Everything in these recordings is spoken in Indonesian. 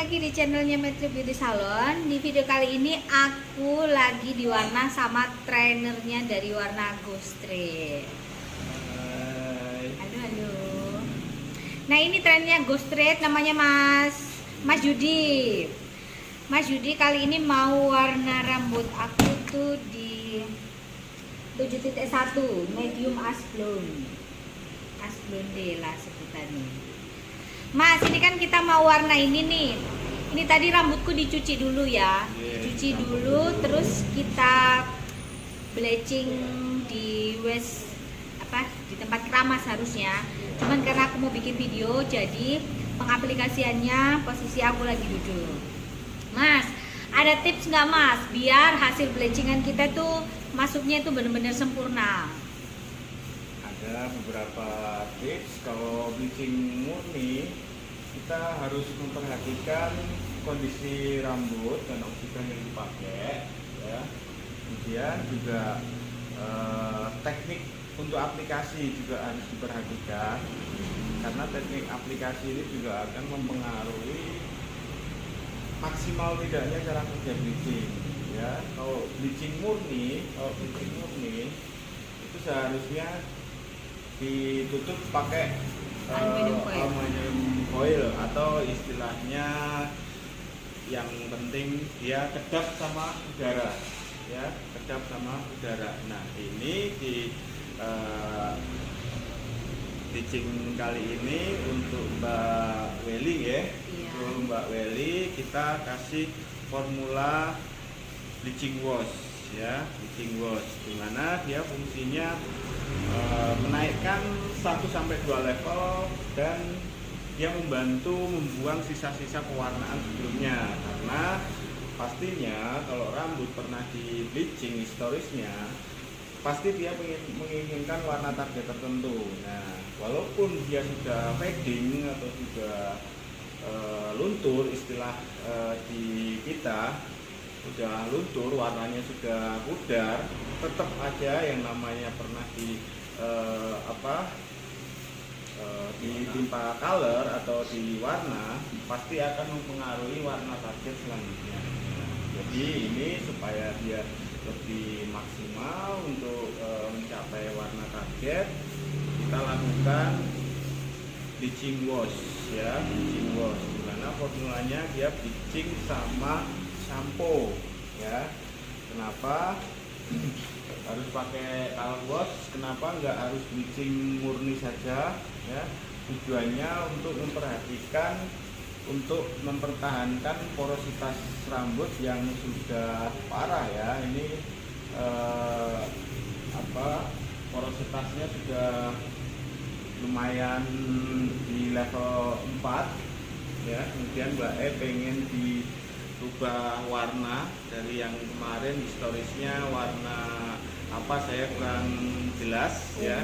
lagi di channelnya Metro Beauty Salon. Di video kali ini aku lagi di warna sama trainernya dari warna Ghost Red. Halo. Nah ini trennya Ghost Red, namanya Mas Yudi. Mas Yudi kali ini mau warna rambut aku tuh di 7.1 medium ash blonde. Ash blonde lah sebutannya. Mas, ini kan kita mau warna ini nih. Ini tadi rambutku dicuci dulu ya. Dicuci dulu, terus kita bleaching di di tempat keramas harusnya. Cuman karena aku mau bikin video, jadi pengaplikasiannya posisi aku lagi duduk. Mas, ada tips nggak Mas, biar hasil bleachingan kita tuh masuknya itu benar-benar sempurna? Ada beberapa tips. Kalau bleaching murni, kita harus memperhatikan kondisi rambut dan oksigen yang dipakai, ya. Kemudian juga teknik untuk aplikasi juga harus diperhatikan, karena teknik aplikasi ini juga akan mempengaruhi maksimal tidaknya cara kerja bleaching, ya. Kalau bleaching murni itu seharusnya ditutup pakai aluminium foil, atau istilahnya yang penting dia kedap sama udara, ya, kedap sama udara. Nah ini di bleaching kali ini untuk Mbak Welly ya, untuk Mbak Welly kita kasih formula bleaching wash, ya, bleaching wash, dimana dia fungsinya menaikkan 1-2 level dan dia membantu membuang sisa-sisa pewarnaan sebelumnya. Karena pastinya kalau rambut pernah di bleaching historisnya, pasti dia menginginkan warna target tertentu. Nah, walaupun dia sudah fading atau sudah luntur, istilah di kita sudah luntur, warnanya sudah pudar, tetap aja yang namanya pernah ditimpa color atau di warna pasti akan mempengaruhi warna target selanjutnya. Jadi ini supaya dia lebih maksimal untuk mencapai warna target, kita lakukan bleaching wash, ya, bleaching wash, dimana formulanya dia bleaching sama shampoo, ya. Kenapa harus pakai color wash? Kenapa nggak harus bleaching murni saja, ya? Tujuannya untuk mempertahankan porositas rambut yang sudah parah, ya. Ini porositasnya sudah lumayan di level 4, ya. Kemudian Mbak pengen dirubah warna dari yang kemarin historisnya warna saya kurang jelas, ya,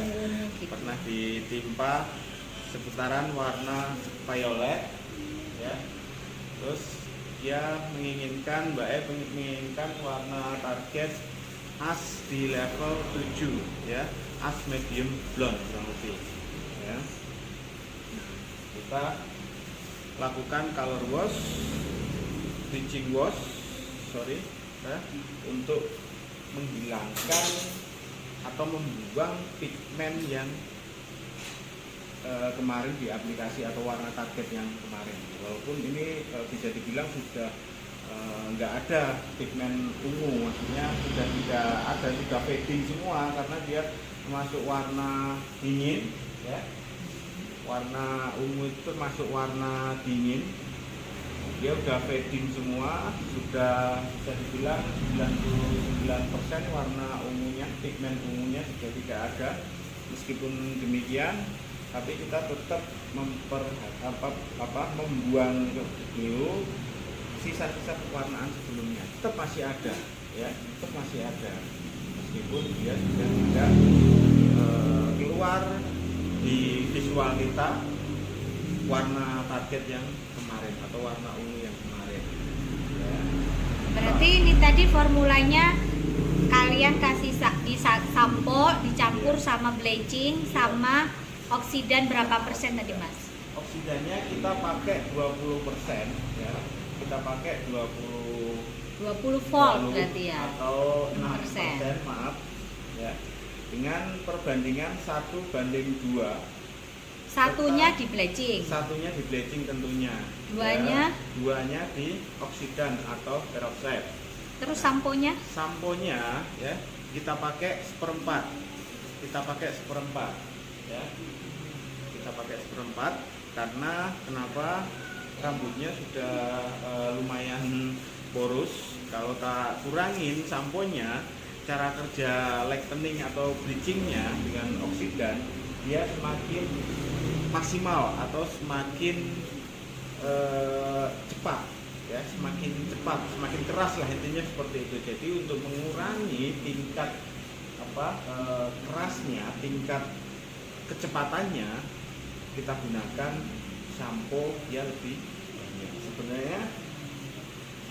pernah ditimpa seputaran warna violet, ya. Terus dia menginginkan warna target as di level 7, ya, as medium blonde kurang lebih, ya. Kita lakukan color wash, bleaching wash, untuk menghilangkan atau membuang pigmen yang kemarin di aplikasi atau warna target yang kemarin. Walaupun ini bisa dibilang sudah nggak ada pigmen ungu, maksudnya sudah tidak ada, sudah fading semua karena dia termasuk warna dingin, ya. Warna ungu itu termasuk warna dingin. Dia udah fading semua, sudah bisa dibilang 99% warna ungunya, pigmen ungunya sudah tidak ada. Meskipun demikian, tapi kita tetap membuang dulu sisa-sisa pewarnaan sebelumnya. Tetap masih ada, ya, tetap masih ada. Meskipun dia sudah tidak keluar di visual kita warna target yang kemarin atau warna ungu yang kemarin, ya. Berarti ini tadi formulanya kalian kasih di sampo dicampur sama bleaching sama oksidan berapa persen tadi Mas? oksidannya kita pakai 20% ya. Kita pakai 20 volt berarti ya. Atau 6%. 6%, maaf. Ya. Dengan perbandingan 1:2. Satunya di bleaching. Satunya di bleaching tentunya. Duanya? Ya, duanya di oksidan atau peroxide. Terus samponya? Samponya ya kita pakai 1/4. Kita pakai 1/4 ya. Kita pakai 1/4 karena kenapa? Rambutnya sudah lumayan boros. Kalau tak kurangin samponya, cara kerja lightening atau bleachingnya dengan oksidan, dia semakin maksimal atau semakin cepat ya, semakin cepat, semakin keras lah intinya seperti itu. Jadi untuk mengurangi tingkat kerasnya, tingkat kecepatannya, kita gunakan sampo yang lebih banyak. Sebenarnya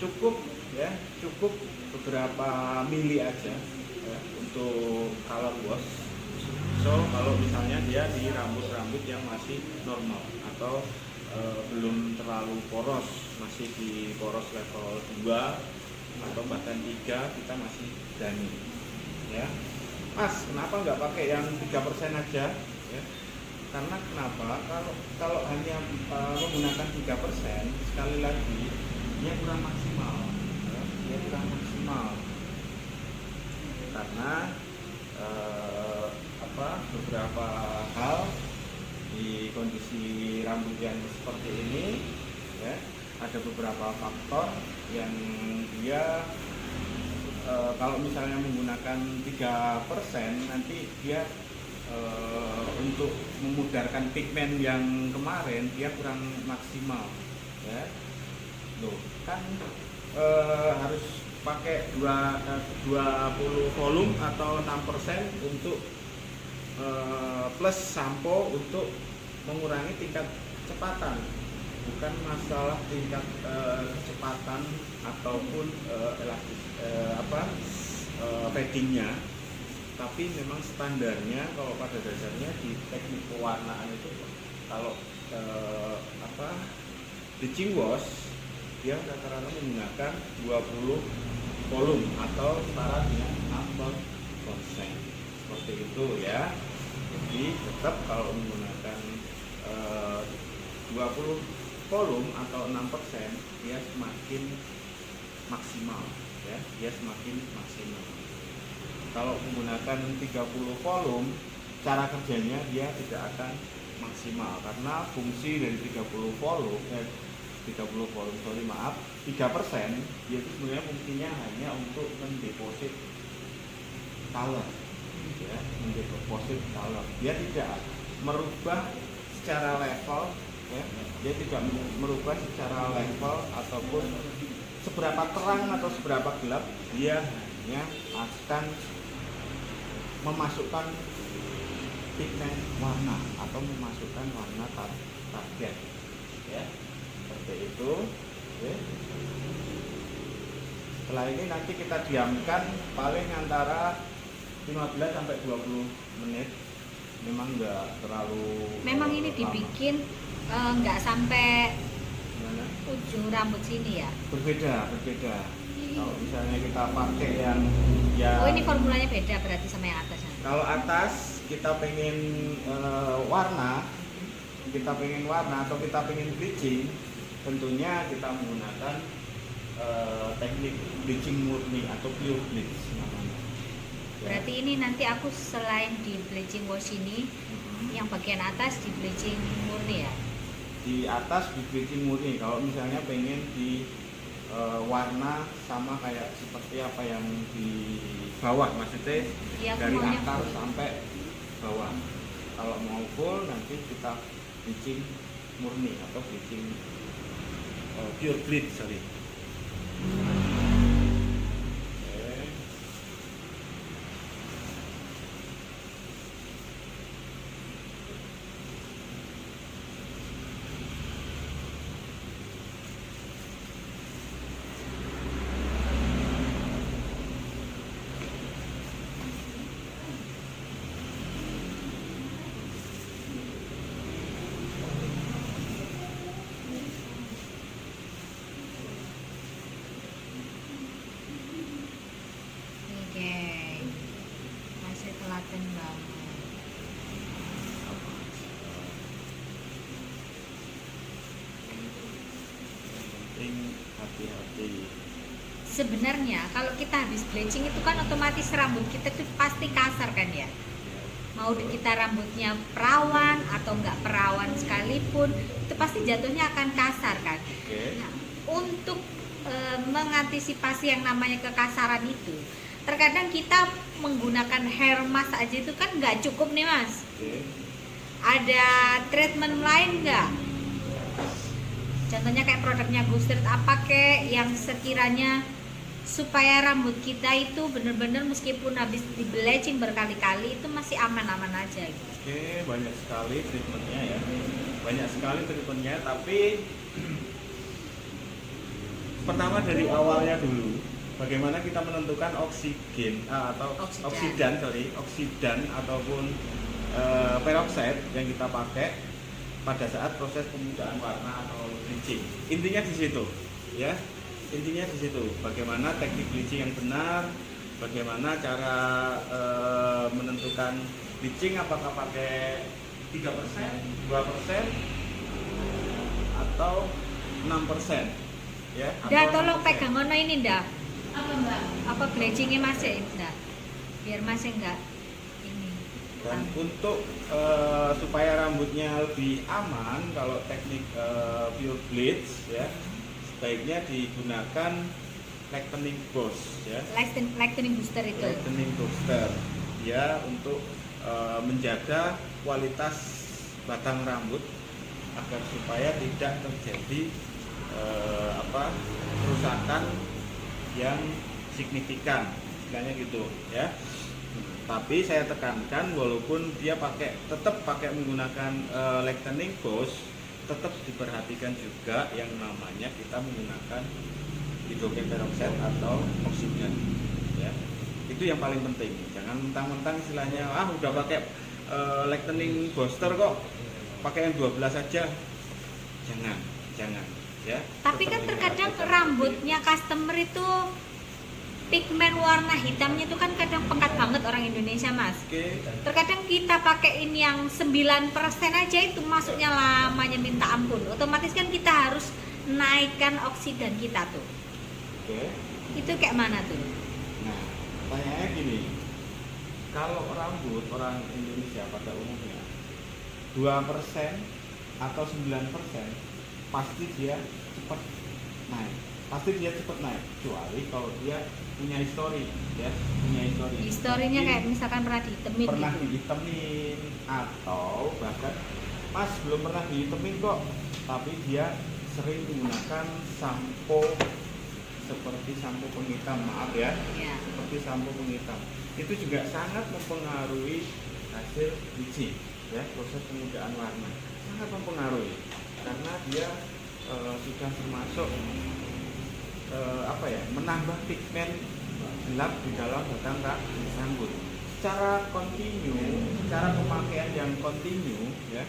cukup ya, cukup beberapa mili aja ya, untuk color wash. So kalau misalnya dia di rambut-rambut yang masih normal atau belum terlalu poros, masih di poros level 2 atau bahkan 3, kita masih berani ya. Mas, kenapa nggak pakai yang 3% aja ya? Karena kenapa? Kalau hanya menggunakan 3%, sekali lagi dia kurang maksimal ya. Dia kurang maksimal karena beberapa hal di kondisi rambut yang seperti ini ya, ada beberapa faktor yang dia kalau misalnya menggunakan 3%, nanti dia untuk memudarkan pigmen yang kemarin dia kurang maksimal ya. Loh, kan harus pakai 20 volume atau 6% untuk plus sampo untuk mengurangi tingkat kecepatan, bukan masalah tingkat kecepatan ataupun paddingnya, tapi memang standarnya kalau pada dasarnya di teknik pewarnaan itu kalau bleaching wash dia rata-rata menggunakan 20 volume atau setara dengan 6% seperti itu ya. Jadi tetap kalau menggunakan 20 volume atau 6%, dia semakin maksimal ya, dia semakin maksimal. Kalau menggunakan 30 volume, cara kerjanya dia tidak akan maksimal karena fungsi dari 30 volume 3%, dia itu sebenarnya fungsinya hanya untuk mendeposit color ya, mendeposit color. Dia tidak merubah secara level ya, dia tidak merubah secara level ataupun seberapa terang atau seberapa gelap. Dia hanya akan memasukkan pigmen warna atau memasukkan warna target ya, seperti itu ya. Setelah ini nanti kita diamkan paling antara 15 sampai 20 menit. Memang enggak terlalu, memang ini dibikin enggak sampai ujung rambut sini ya? Berbeda. Kalau misalnya kita pakai yang oh, ini formulanya beda berarti sama yang atas. Kalau atas kita pengen warna atau kita pengen bleaching, tentunya kita menggunakan teknik bleaching murni atau pure bleach namanya. Berarti ini nanti aku selain di bleaching wash ini, yang bagian atas di bleaching murni ya? Di atas di bleaching murni. Kalau misalnya pengen di warna sama kayak seperti apa yang di bawah, maksudnya ya, dari akar sampai bawah. Kalau mau full nanti kita bleaching murni atau bleaching pure bleach, sorry. hati-hati. Sebenarnya kalau kita habis bleaching itu kan otomatis rambut kita tuh pasti kasar kan ya. Mau kita rambutnya perawan atau nggak perawan sekalipun, itu pasti jatuhnya akan kasar kan. Oke. Nah, untuk mengantisipasi yang namanya kekasaran itu, terkadang kita menggunakan hair mask aja itu kan nggak cukup nih Mas. Oke. Ada treatment lain nggak? Contohnya kayak produknya Ghostrate apa kek yang sekiranya supaya rambut kita itu bener-bener meskipun habis di bleaching berkali-kali itu masih aman-aman aja gitu. Oke, banyak sekali treatmentnya ya. Banyak sekali treatmentnya, tapi pertama dari awalnya dulu. Bagaimana kita menentukan oksidan ataupun peroxide yang kita pakai pada saat proses pemudaan warna atau bleaching. Intinya di situ, ya. Intinya di situ. Bagaimana teknik bleaching yang benar, bagaimana cara menentukan bleaching, apakah pakai 3%, 2%, atau 6%, ya. Dah, atau tolong 6%. pegang ono ini dah. Apa Mbak? Apa bleachingnya Mas ya, dah. Biar Mas enggak ini. Dan untuk supaya rambutnya lebih aman, kalau teknik pure bleach ya, sebaiknya digunakan lightening boost ya. Lightening booster itu. Lightening booster ya, untuk menjaga kualitas batang rambut agar supaya tidak terjadi kerusakan yang signifikan, istilahnya gitu ya. Tapi saya tekankan, walaupun dia tetap pakai menggunakan lightening boost, tetap diperhatikan juga yang namanya kita menggunakan hidrogen peroxide atau oksigen ya. Itu yang paling penting. Jangan mentang-mentang istilahnya udah pakai lightening booster kok pakai yang 12 aja. Jangan ya. Tapi kan terkadang rambutnya customer itu pigmen warna hitamnya itu kan kadang pekat banget orang Indonesia Mas. Oke. Terkadang kita pakein yang 9% aja itu masuknya lamanya minta ampun. Otomatis kan kita harus naikkan oksidan kita tuh. Oke. Itu kayak mana tuh? Nah, pertanyaannya gini. Kalau rambut orang Indonesia pada umumnya 2% atau 9% pasti dia cepat naik. Kecuali kalau dia punya histori ya, historinya Historinya kayak misalkan pernah ditemin pernah gitu. dihitemin, atau bahkan Mas belum pernah dihitemin kok, tapi dia sering menggunakan sampo seperti sampo penghitam, maaf ya, Ya. seperti sampo penghitam. Itu juga sangat mempengaruhi hasil bleaching ya, proses pemudaan warna sangat mempengaruhi, karena dia sudah termasuk menambah pigmen gelap di dalam batang rambut secara pemakaian yang kontinu ya,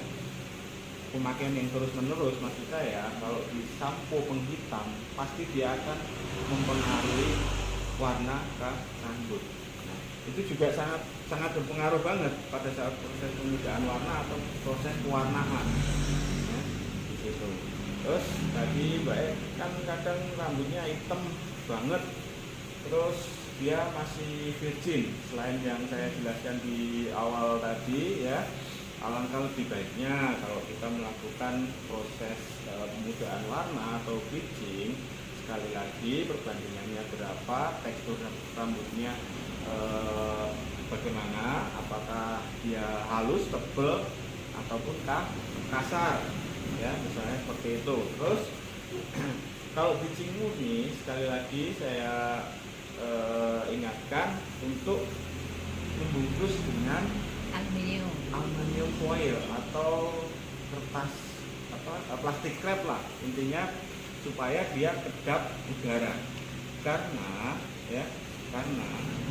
pemakaian yang terus menerus. Maksud saya, kalau di sampo penghitam pasti dia akan mempengaruhi warna ke rambut. Nah, itu juga sangat berpengaruh banget pada saat proses pemudaan warna atau proses pewarnaan ya, gitu. Terus tadi Mbak kan kadang rambutnya hitam banget, terus dia masih virgin. Selain yang saya jelaskan di awal tadi ya, alangkah lebih baiknya kalau kita melakukan proses pemudaan warna atau bleaching, sekali lagi perbandingannya berapa, tekstur rambutnya bagaimana, apakah dia halus, tebal, ataupun kasar ya, misalnya seperti itu. Terus kalau bleaching murni, sekali lagi saya ingatkan untuk membungkus dengan aluminium foil atau kertas plastik wrap lah, intinya supaya dia kedap udara, karena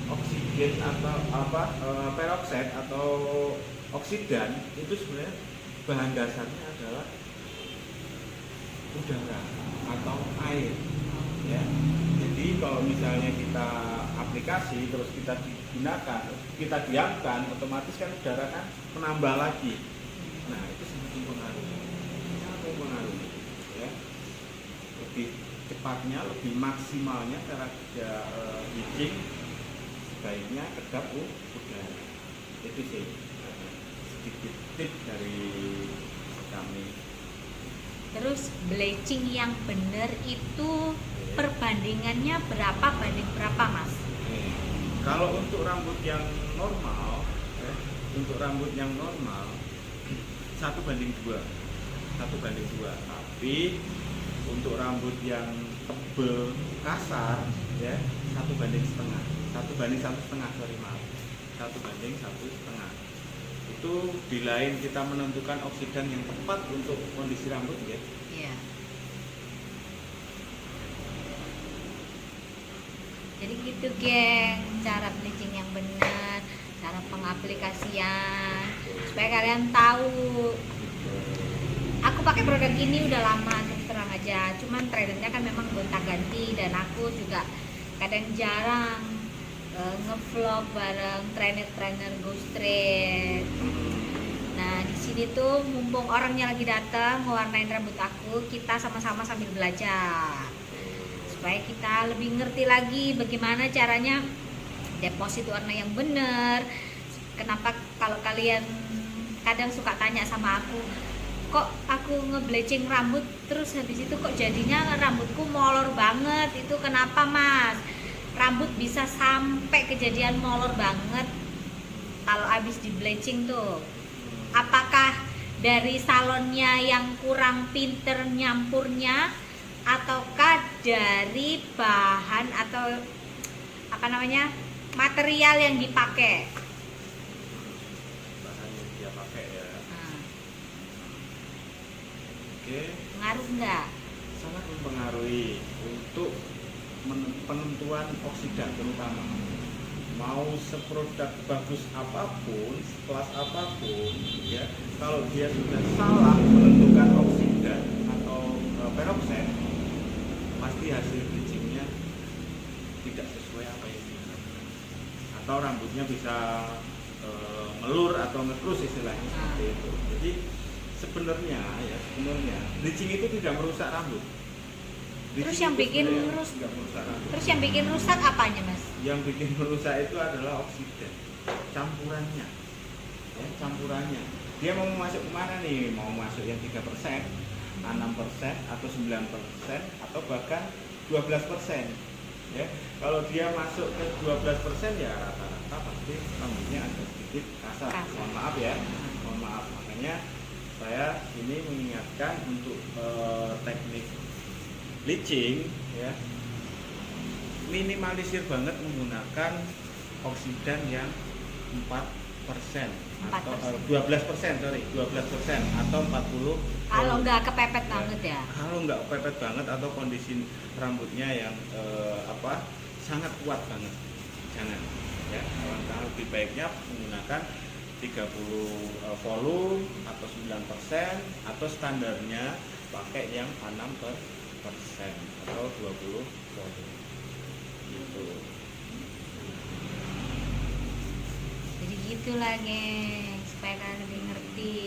oksigen atau peroxide atau oksidan itu sebenarnya bahan dasarnya adalah udara atau air ya. Jadi kalau misalnya kita aplikasi terus kita diamkan, otomatis kan udara kan menambah lagi. Nah, itu sangat mempengaruhi ya, lebih cepatnya, lebih maksimalnya cara kerja bleaching sebaiknya kedap udara. Itu sih sedikit tips dari kami. Terus bleaching yang benar itu perbandingannya berapa banding berapa, Mas? Kalau untuk rambut yang normal, untuk rambut yang normal 1:2, 1:2. Tapi untuk rambut yang tebel kasar, ya 1:1,5, 1:1,5, sorry maaf, 1:1,5. Itu di lain kita menentukan oksidan yang tepat untuk kondisi rambut, ya. Iya. Jadi gitu, geng, cara bleaching yang benar, cara pengaplikasian, supaya kalian tahu. Aku pakai produk ini udah lama, terus terang aja. Cuman trennya kan memang gonta-ganti, dan aku juga kadang jarang ngevlog bareng trainer Go Straight. Nah, di sini tuh mumpung orangnya lagi datang ngewarnain rambut aku, kita sama-sama sambil belajar. Supaya kita lebih ngerti lagi bagaimana caranya deposit warna yang benar. Kenapa kalau kalian kadang suka tanya sama aku, kok aku ngebleaching rambut terus habis itu kok jadinya rambutku molor banget, itu kenapa, Mas? Rambut bisa sampai kejadian molor banget kalau habis di bleaching tuh. Apakah dari salonnya yang kurang pinter nyampurnya, ataukah dari bahan atau material yang dipakai? Bahan yang dia pakai, ya. Oke. Pengaruh nggak? Sangat mempengaruhi untuk penentuan oksidan, terutama mau seproduk bagus apapun, sekelas apapun, ya, kalau dia sudah salah menentukan oksidan atau peroksid, pasti hasil bleachingnya tidak sesuai apa yang diinginkan, atau rambutnya bisa melur atau ngekrus, istilahnya seperti itu. Jadi sebenarnya bleaching itu tidak merusak rambut. Terus yang bikin rusak apanya, Mas? Yang bikin merusak itu adalah oksidan, campurannya, ya, campurannya. Dia mau masuk kemana nih? Mau masuk yang 3%, 6%, atau 9%, atau bahkan 12%. Ya, kalau dia masuk ke 12%, ya rata-rata pasti rambutnya ada sedikit kasar. Mohon maaf ya, mohon maaf. Makanya saya ini mengingatkan untuk teknik bleaching, ya, minimalisir banget menggunakan oksidan yang 4% atau 12%, sorry, 12% atau 40. Kalau nggak kepepet banget ya. Kalau nggak kepepet banget atau kondisi rambutnya yang sangat kuat banget, jangan, ya. Kalau lebih baiknya menggunakan 30 volume atau 9%, atau standarnya pakai yang 6% atau 20 volume gitu. Jadi gitulah, geng, supaya kalian lebih ngerti.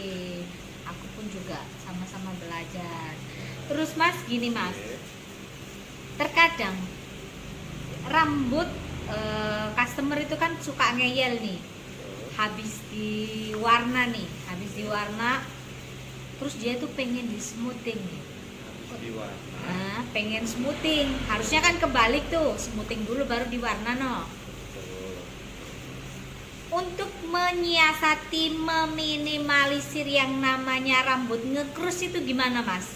Aku pun juga sama-sama belajar. Terus, Mas, gini, Mas, terkadang rambut customer itu kan suka ngeyel nih, habis diwarna, terus dia tuh pengen di smoothing nih. Nah, pengen smoothing, harusnya kan kebalik tuh, smoothing dulu baru diwarna, no. Untuk menyiasati, meminimalisir yang namanya rambut ngekrus itu gimana, Mas?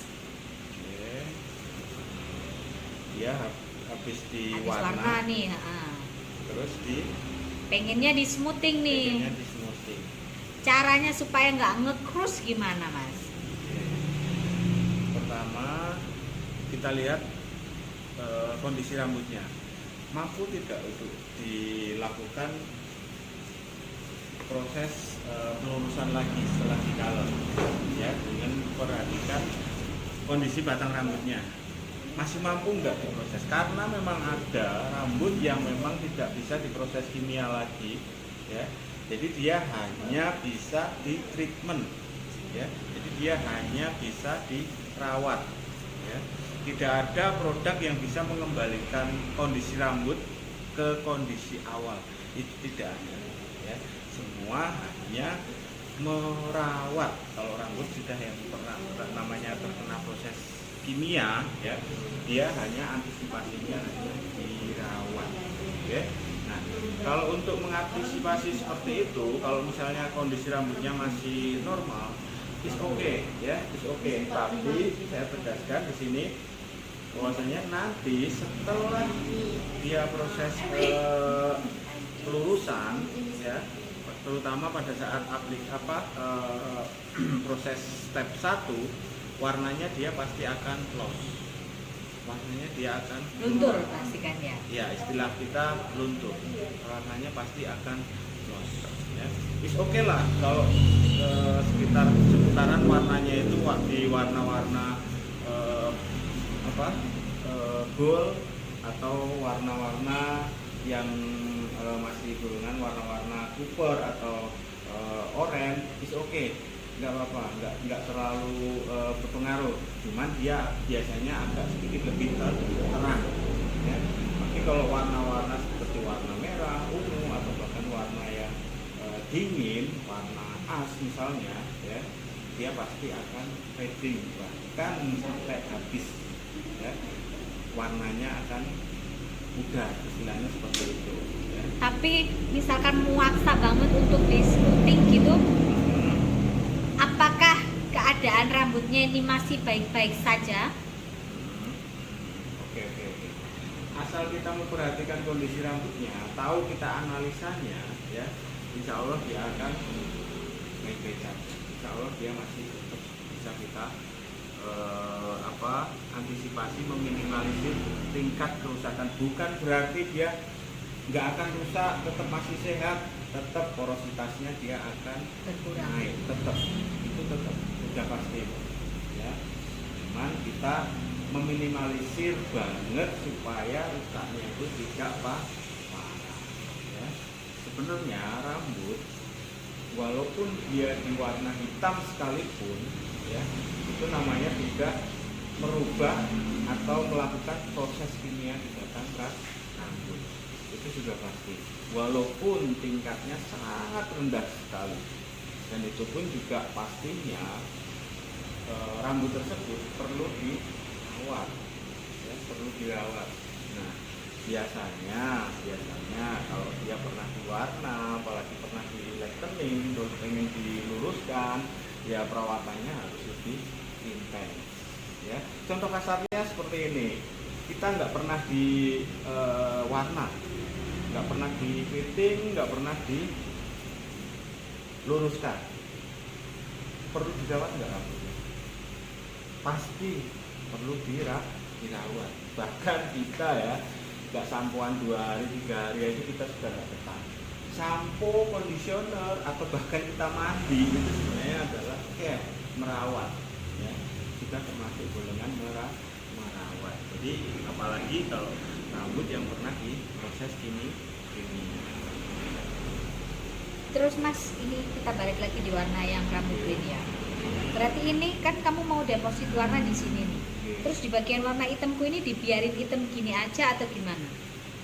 Dia habis diwarna, warna nih, terus pengennya di smoothing nih. Caranya supaya nggak ngekrus gimana, Mas? Pertama, kita lihat kondisi rambutnya, mampu tidak untuk dilakukan proses pelurusan lagi setelah dicolor, ya, dengan memperhatikan kondisi batang rambutnya. Masih mampu nggak diproses? Karena memang ada rambut yang memang tidak bisa diproses kimia lagi, ya. Jadi dia hanya bisa di treatment, ya. Jadi dia hanya bisa dirawat, ya. tidak ada produk yang bisa mengembalikan kondisi rambut ke kondisi awal, itu tidak ada ya. Semua hanya merawat. Kalau rambut sudah yang pernah namanya terkena proses kimia ya, dia hanya antisipasinya hanya dirawat ya. Nah, kalau untuk mengantisipasi seperti itu, kalau misalnya kondisi rambutnya masih normal, is okay ya, is okay. Tapi saya tegaskan di sini bahwasanya nanti setelah dia proses pelurusan ya, terutama pada saat proses step 1, warnanya dia pasti akan loss. Warnanya dia akan luntur pasti kan ya? Ya, istilah kita luntur. Warnanya pasti akan loss ya. Is okay lah kalau seputaran warnanya itu di warna-warna gold atau warna-warna yang masih golongan warna-warna copper atau oranye, is okay, nggak apa-apa, nggak terlalu berpengaruh. Cuman dia biasanya agak sedikit lebih terang ya. Tapi kalau warna-warna seperti warna merah, ungu atau bahkan warna yang dingin, warna as misalnya ya, dia pasti akan fading, bahkan sampai habis ya, warnanya akan pudar, istilahnya seperti itu ya. Tapi misalkan memaksa banget untuk di smoothing gitu, apakah keadaan rambutnya ini masih baik-baik saja? Oke. Asal kita memperhatikan kondisi rambutnya, tahu kita analisanya ya, insya Allah dia akan baik-baik saja. Insya Allah dia masih tetap bisa kita antisipasi, meminimalisir tingkat kerusakan. Bukan berarti dia nggak akan rusak, tetap masih sehat, tetap porositasnya dia akan Berkurang. naik, tetap sudah pasti ya. Cuman kita meminimalisir banget supaya rusaknya itu tidak parah ya. Sebenarnya rambut walaupun dia diwarna hitam sekalipun ya, itu namanya sudah merubah atau melakukan proses kimia di batang rambut, itu sudah pasti, walaupun tingkatnya sangat rendah sekali. Dan itu pun juga pastinya rambut tersebut perlu dirawat ya, perlu dirawat. Nah, biasanya kalau dia pernah diwarna, apalagi pernah di lightening, terus pengen diluruskan, ya perawatannya harus lebih intens ya. Contoh kasarnya seperti ini, kita nggak pernah di warna, nggak pernah di fitting, nggak pernah diluruskan, perlu dirawat nggak rambutnya? Pasti perlu dirawat. Bahkan kita ya nggak sampoan 2 hari 3 hari aja kita sudah nggak betah. Sampo, kondisioner, atau bahkan kita mandi itu sebenarnya adalah care, merawat ya. Kita termasuk golongan merawat. Jadi apalagi kalau rambut yang pernah diproses kimia. Terus Mas, ini kita balik lagi di warna yang rambut green ya. Berarti ini kan kamu mau deposit warna di sini nih. Terus di bagian warna hitamku ini dibiarin hitam gini aja atau gimana?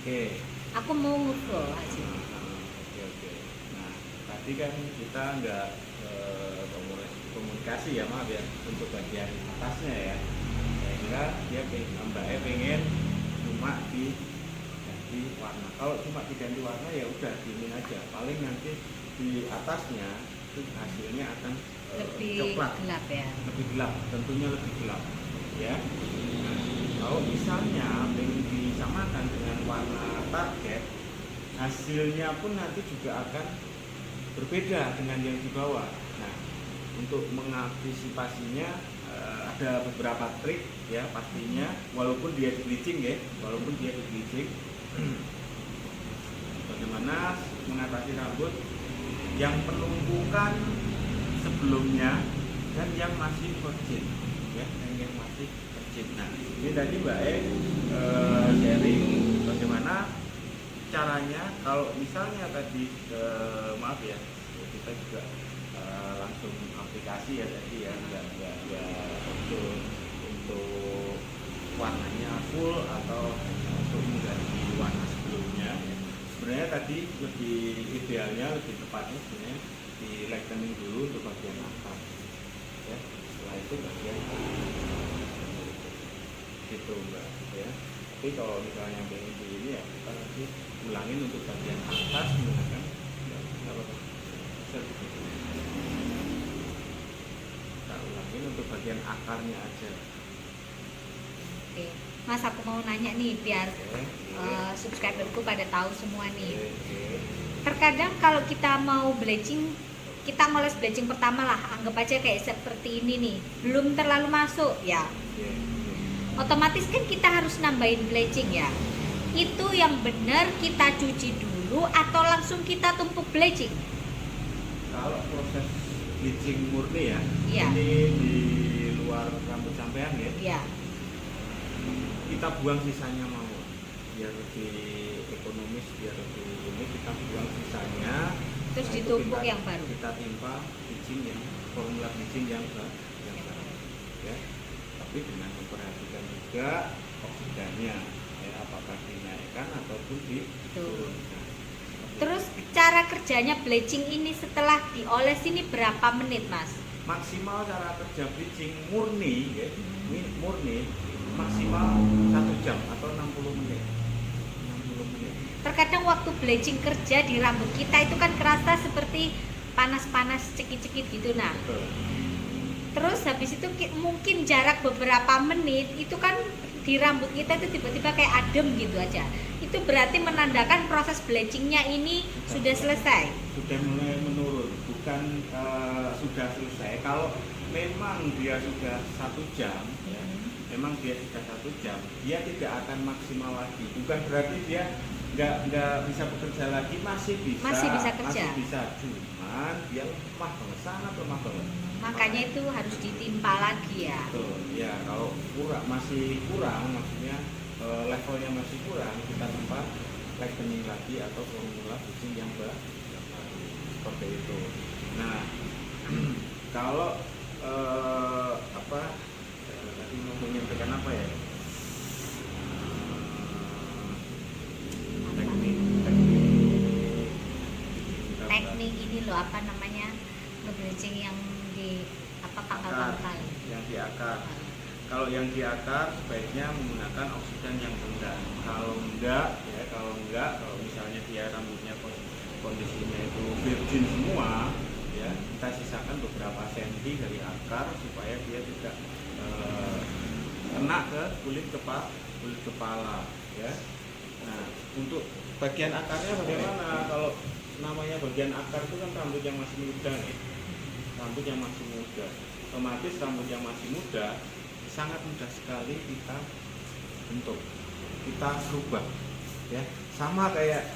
Oke. Aku mau nge-flow aja. Oke. Nah, tadi kan kita nggak komunikasi ya, maaf ya, untuk bagian atasnya ya. Sehingga dia pengen cuma diganti warna. Kalau cuma diganti warna ya udah diemin aja. Paling nanti di atasnya itu hasilnya akan Lebih coklat, gelap ya. lebih gelap, tentunya lebih gelap ya. Nah, kalau misalnya pengen disamakan dengan warna target, hasilnya pun nanti juga akan berbeda dengan yang di bawah. Nah, untuk mengantisipasinya ada beberapa trik ya pastinya, walaupun dia di bleaching ya, bagaimana mengatasi rambut yang penumpukan sebelumnya dan yang masih virgin ya, yang masih virgin. Nah, ini tadi Mbak sharing bagaimana caranya kalau misalnya tadi maaf ya, kita juga langsung aplikasi ya tadi ya, nggak untuk full atau untuk mengganti warna sebelumnya. Sebenarnya tadi lebih idealnya, lebih tepatnya sebenarnya di lightening dulu untuk bagian akar ya, setelah itu bagian gitu Mbak ya. Tapi kalau misalnya pengen di ini ya kita nanti ulangin untuk bagian atas menggunakan kita ulangin untuk bagian akarnya aja. Oke. Mas, aku mau nanya nih biar Oke. subscriberku pada tahu semua nih. Oke. Terkadang kalau kita mau bleaching, kita ngoles bleaching pertama lah, anggap aja kayak seperti ini nih, belum terlalu masuk ya. Oke. Otomatis kan kita harus nambahin bleaching ya. Itu yang benar kita cuci dulu atau langsung kita tumpuk bleaching? Kalau proses bleaching murni ya, Iya. ini di luar rambut sampean ya, Iya. kita buang sisanya mawar biar lebih ekonomis, biar lebih ini kita buang sisanya. Terus Nah, itu ditumpuk kita- yang baru. Kita timpa bleaching yang formula bleaching yang baru ya. Tapi dengan memperhatikan juga oksidannya ya, apakah dinaikkan ataupun diturunkan. Terus cara kerjanya bleaching ini setelah dioles ini berapa menit, Mas? Maksimal cara kerja bleaching murni ya, murni maksimal 1 jam atau 60 menit. 60 menit. Terkadang waktu bleaching kerja di rambut kita itu kan kerasa seperti panas-panas cekit-cekit gitu. Nah, Betul. terus habis itu mungkin jarak beberapa menit itu kan di rambut kita itu tiba-tiba kayak adem gitu aja. Itu berarti menandakan proses bleachingnya ini sudah selesai. Sudah mulai menurun, bukan sudah selesai. Kalau memang dia sudah 1 jam ya, memang dia sudah 1 jam, dia tidak akan maksimal lagi. Bukan berarti dia nggak bisa bekerja lagi, masih bisa kerja. masih bisa, cuman dia lemah banget, sangat lemah banget. Makanya itu harus ditimpa lagi ya. Betul, ya kalau masih kurang, maksudnya levelnya masih kurang, kita tempat lightening lagi atau formula bleaching yang baru seperti itu. Nah, kalau tadi mau menyampaikan apa ya? Teknik ini loh apa namanya? Bleaching yang di pangkal-pangkal. Yang di akar. Kalau yang di akar sebaiknya menggunakan oksidan yang rendah. Kalau enggak, misalnya dia rambutnya kondisinya itu virgin semua, ya kita sisakan beberapa senti dari akar supaya dia tidak kena ke kulit kepala, ya. Nah, untuk bagian akarnya bagaimana? Kalau namanya bagian akar itu kan rambut yang masih muda nih. Rambut yang masih muda, otomatis rambut yang masih muda sangat mudah sekali kita bentuk, kita rubah, ya sama kayak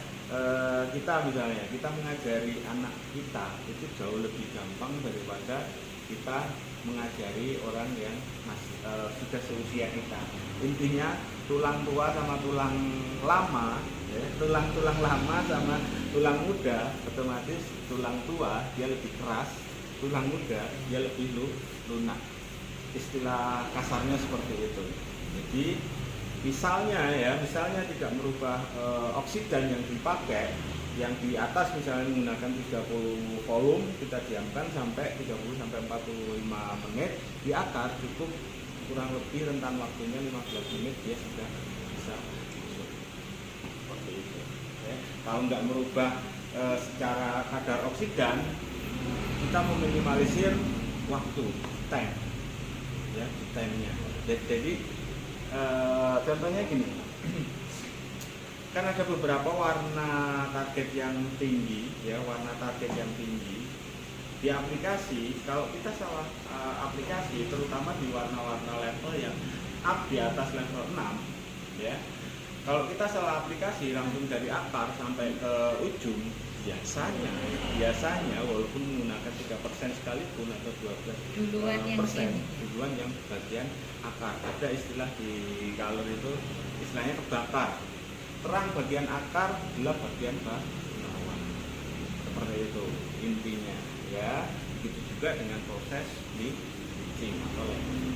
kita misalnya kita mengajari anak kita itu jauh lebih gampang daripada kita mengajari orang yang masih sudah seusia kita. Intinya tulang tua sama tulang lama, ya, tulang lama sama tulang muda, otomatis tulang tua dia lebih keras, tulang muda dia lebih lunak. Istilah kasarnya seperti itu. Jadi misalnya tidak merubah oksidan yang dipakai, yang di atas misalnya menggunakan 30 volume, kita diamkan sampai 30 sampai 45 menit, di akar cukup kurang lebih rentan waktunya 15 menit dia sudah bisa masuk. Seperti itu. Ya. Kalau nggak merubah secara kadar oksidan, kita meminimalisir waktu, time, ya, time-nya. Jadi contohnya gini, kan ada beberapa warna target yang tinggi, ya, warna target yang tinggi di aplikasi. Kalau kita salah aplikasi, terutama di warna-warna level yang up di atas level 6, ya, kalau kita salah aplikasi langsung dari akar sampai ke ujung, biasanya walaupun menggunakan 3% sekalipun atau 12% duluan yang bagian akar. Ada istilah di color itu, istilahnya kebakar. Terang bagian akar, gelap bagian bawah. Seperti itu intinya, ya. Begitu juga dengan proses bleaching atau lain.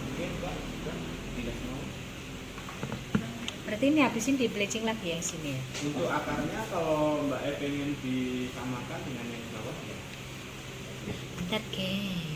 Oke, Mbak, tidak mau. Berarti ini habis ini di bleaching lagi yang sini ya? Untuk akarnya kalau Mbak E pengen disamakan dengan yang bawah ya. Bentar, geng.